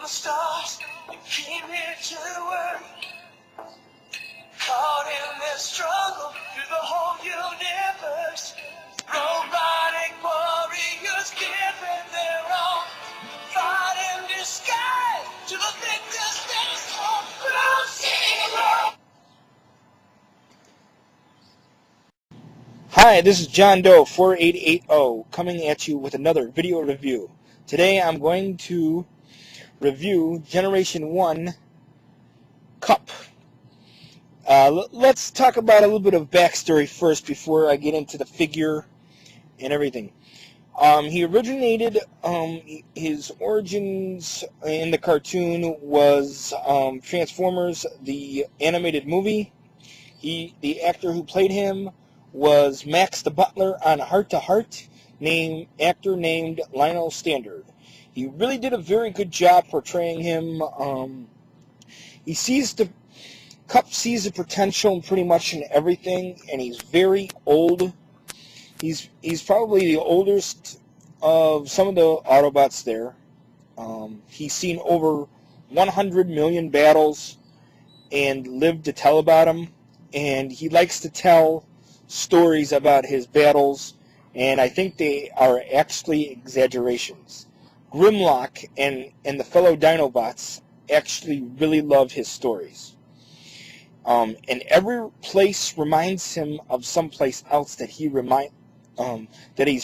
the stars, you came here to work. Caught in this struggle through the whole universe. Robotic warriors given their own. Fight in disguise to the victors next home. Hi, this is John Doe 4880 coming at you with another video review. Today I'm going to review Generation 1 Cup. Let's talk about a little bit of backstory first before I get into the figure and everything. He originated, his origins in the cartoon was Transformers, the animated movie. The actor who played him was Max the Butler on Heart to Heart, actor named Lionel Standard. He really did a very good job portraying him. Cup sees the potential pretty much in everything, and he's very old. He's probably the oldest of some of the Autobots there. He's seen over 100 million battles and lived to tell about them, and he likes to tell stories about his battles, and I think they are actually exaggerations. Grimlock and the fellow Dinobots actually really love his stories. And every place reminds him of someplace else that he's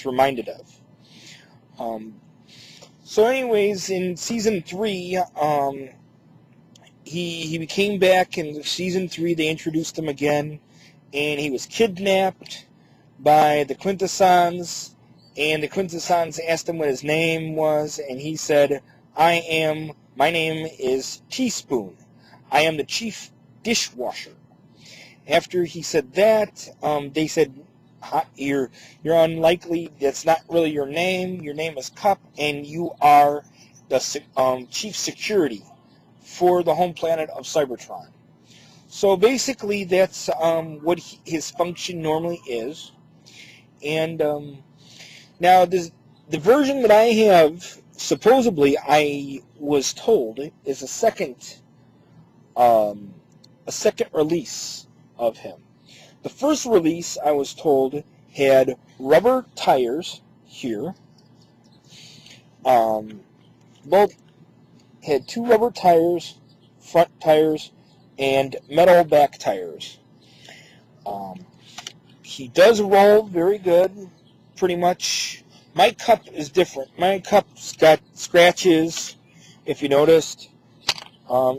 reminded of. So anyways, in Season 3, he came back. In Season 3, they introduced him again, and he was kidnapped by the Quintessons, and the Quintessons asked him what his name was, and he said, my name is Teaspoon. I am the chief dishwasher. After he said that, they said, you're unlikely, that's not really your name is Cup, and you are the chief security for the home planet of Cybertron. So basically that's what his function normally is. And now the version that I have, supposedly I was told, is a second release of him. The first release, I was told, had rubber tires here. Both had two rubber tires, front tires, and metal back tires. He does roll very good, pretty much. My Cup is different. My Cup's got scratches, if you noticed.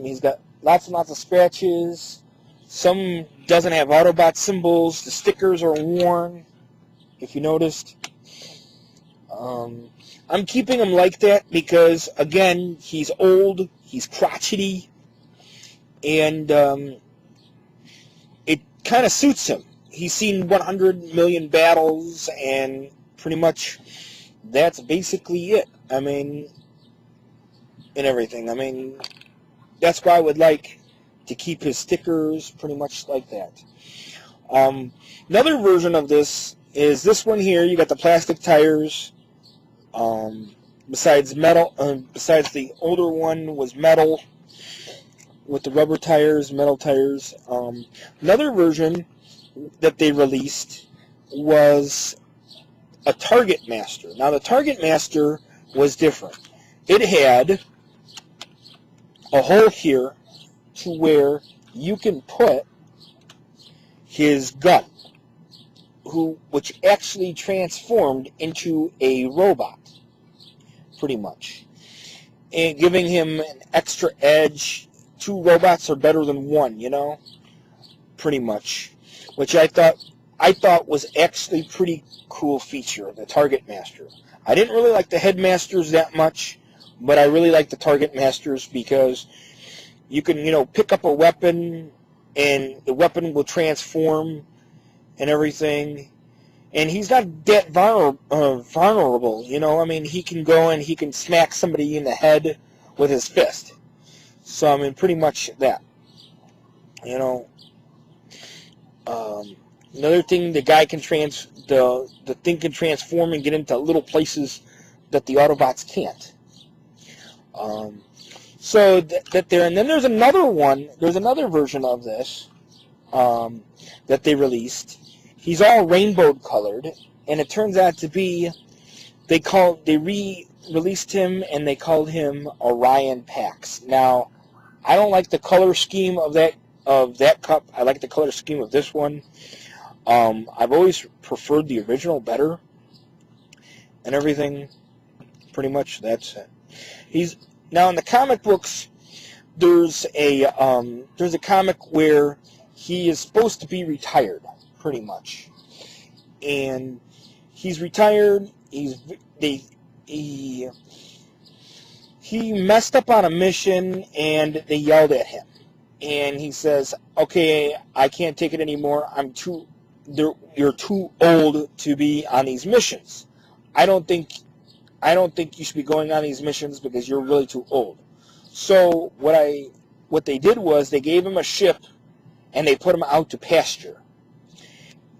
He's got lots and lots of scratches. Some doesn't have Autobot symbols. The stickers are worn, if you noticed. I'm keeping him like that because, again, he's old, he's crotchety, and it kind of suits him. He's seen 100 million battles, and pretty much that's basically it. I mean, and everything. I mean, that's why I would like to keep his stickers pretty much like that. Another version of this is this one here. You got the plastic tires. Besides the older one was metal with the rubber tires, metal tires. Another version that they released was a Target Master. Now the Target Master was different. It had a hole here to where you can put his gun, which actually transformed into a robot, pretty much, and giving him an extra edge. Two robots are better than one, you know, pretty much, which I thought was actually pretty cool feature, the Target Master. I didn't really like the Headmasters that much, but I really like the Target Masters because you can, you know, pick up a weapon and the weapon will transform and everything. And he's not that vulnerable, you know. I mean, he can go and he can smack somebody in the head with his fist. So, I mean, pretty much that. You know. Another thing, the guy can the thing can transform and get into little places that the Autobots can't. So that there, and then there's another one. There's another version of this that they released. He's all rainbow colored, and it turns out to be they re-released him and they called him Orion Pax. Now, I don't like the color scheme of that cup. I like the color scheme of this one. I've always preferred the original better, and everything. Pretty much that's it. Now in the comic books, there's a comic where he is supposed to be retired, pretty much, and he's retired. He messed up on a mission, and they yelled at him, and he says, "Okay, I can't take it anymore. You're too old to be on these missions. I don't think you should be going on these missions because you're really too old." So what they did was they gave him a ship and they put him out to pasture.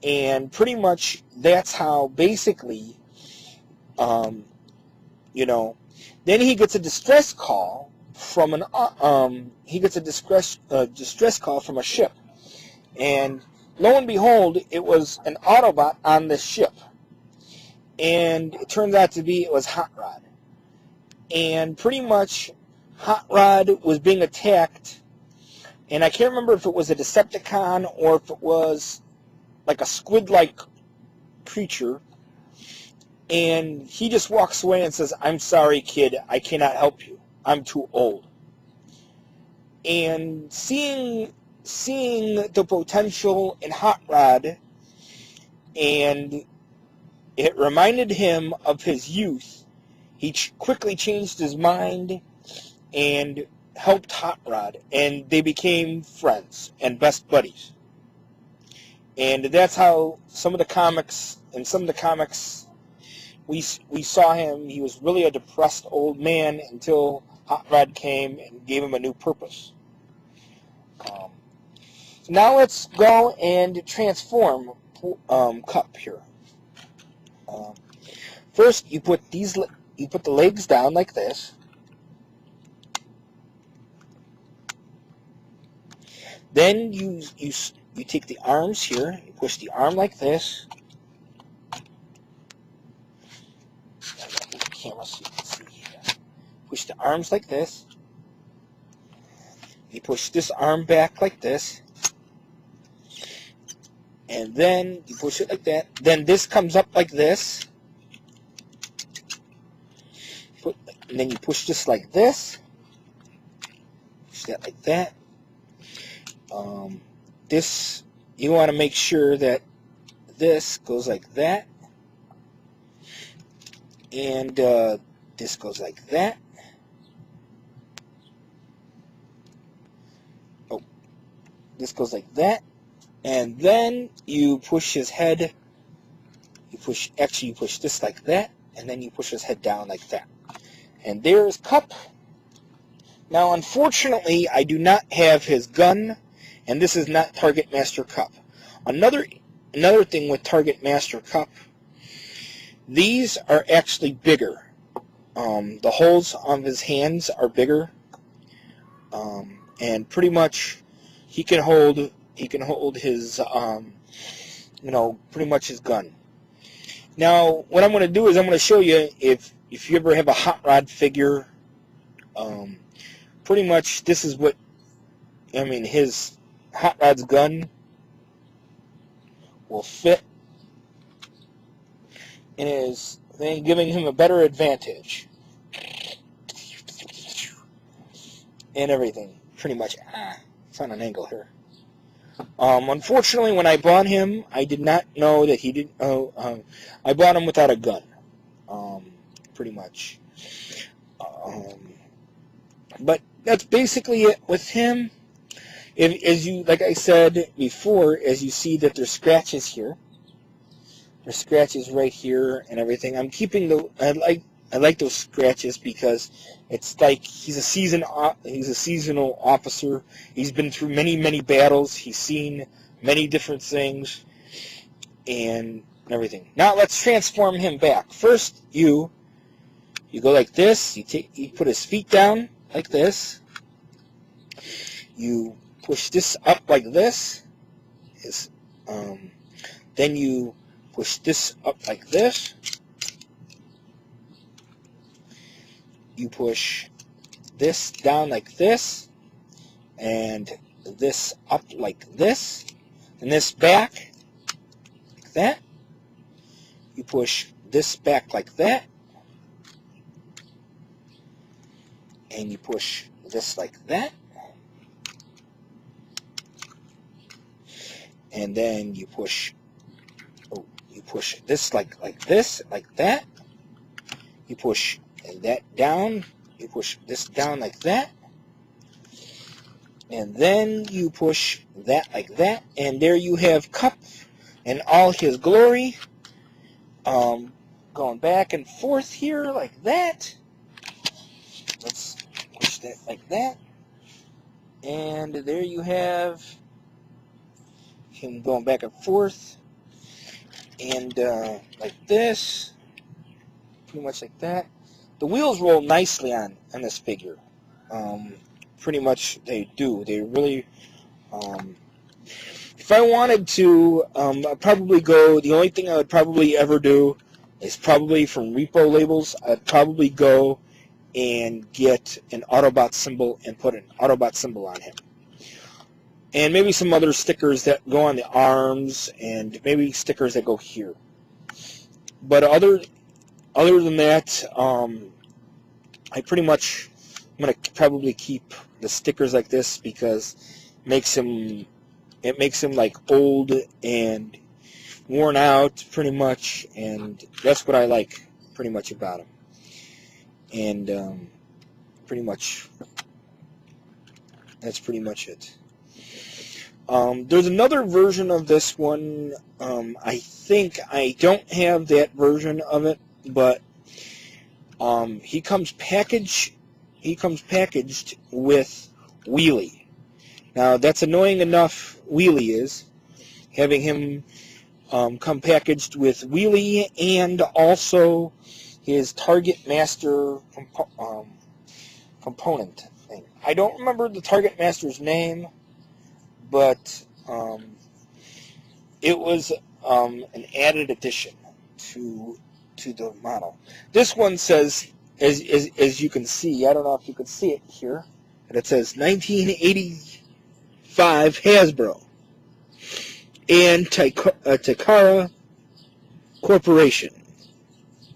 And pretty much that's how basically, then he gets a distress call from distress call from a ship. And lo and behold, it was an Autobot on this ship. And it turns out to be it was Hot Rod. And pretty much Hot Rod was being attacked, and I can't remember if it was a Decepticon or if it was like a squid-like creature, and he just walks away and says, "I'm sorry, kid, I cannot help you. I'm too old." And seeing the potential in Hot Rod, and it reminded him of his youth, he quickly changed his mind and helped Hot Rod, and they became friends and best buddies. And that's how some of the comics we saw him. He was really a depressed old man until Hot Rod came and gave him a new purpose. So now let's go and transform Cup here. First, you put the legs down like this. Then you take the arms here. You push the arm like this. The camera so you can see here. Push the arms like this. You push this arm back like this. And then you push it like that. Then this comes up like this. And then you push this like this. Push that like that. This, you want to make sure that this goes like that. And this goes like that. Oh, this goes like that. And then you push his head. You push this like that. And then you push his head down like that. And there's Cup. Now, unfortunately, I do not have his gun, and this is not Target Master Cup. Another thing with Target Master Cup, these are actually bigger. The holes on his hands are bigger, and pretty much he can hold his pretty much his gun. Now, what I'm going to do is I'm going to show you if you ever have a Hot Rod figure. Pretty much this is what his Hot Rod's gun will fit and is giving him a better advantage and everything. Pretty much. It's on an angle here. Unfortunately, when I bought him, I did not know that he didn't. I bought him without a gun. Pretty much. But that's basically it with him. As you, like I said before, as you see that there's scratches here, there's scratches right here and everything. I'm keeping I like those scratches because it's like he's a seasonal officer. He's been through many battles. He's seen many different things and everything. Now let's transform him back. First, you go like this. You put his feet down. like this. You push this up like this. Then you push this up like this. You push this down like this, and this up like this, and this back like that. You push this back like that, and you push this like that, and then you push this like this, like that. You push that down. You push this down like that, and then you push that like that, and there you have Kup in all his glory, going back and forth here like that. Let's push that like that, and there you have him going back and forth, and like this, pretty much like that. The wheels roll nicely on this figure. Pretty much they do. They really, if I wanted to, I'd probably go, the only thing I would probably ever do is probably from Repo Labels, I'd probably go and get an Autobot symbol and put an Autobot symbol on him. And maybe some other stickers that go on the arms, and maybe stickers that go here. But other than that, I pretty much, I'm going to probably keep the stickers like this because it makes him like old and worn out pretty much, and that's what I like pretty much about him. And pretty much, that's pretty much it. There's another version of this one. I think I don't have that version of it, but he comes packaged with Wheelie. Now that's annoying enough. Wheelie is having him come packaged with Wheelie and also his Target Master component thing. I don't remember the Target Master's name, but it was an added addition to the model. This one says, as you can see, I don't know if you can see it here, and it says 1985 Hasbro and Takara Corporation,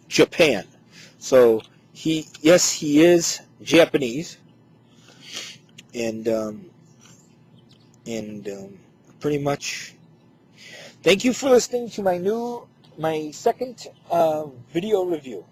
Japan. So he is Japanese, and pretty much. Thank you for listening to my second video review.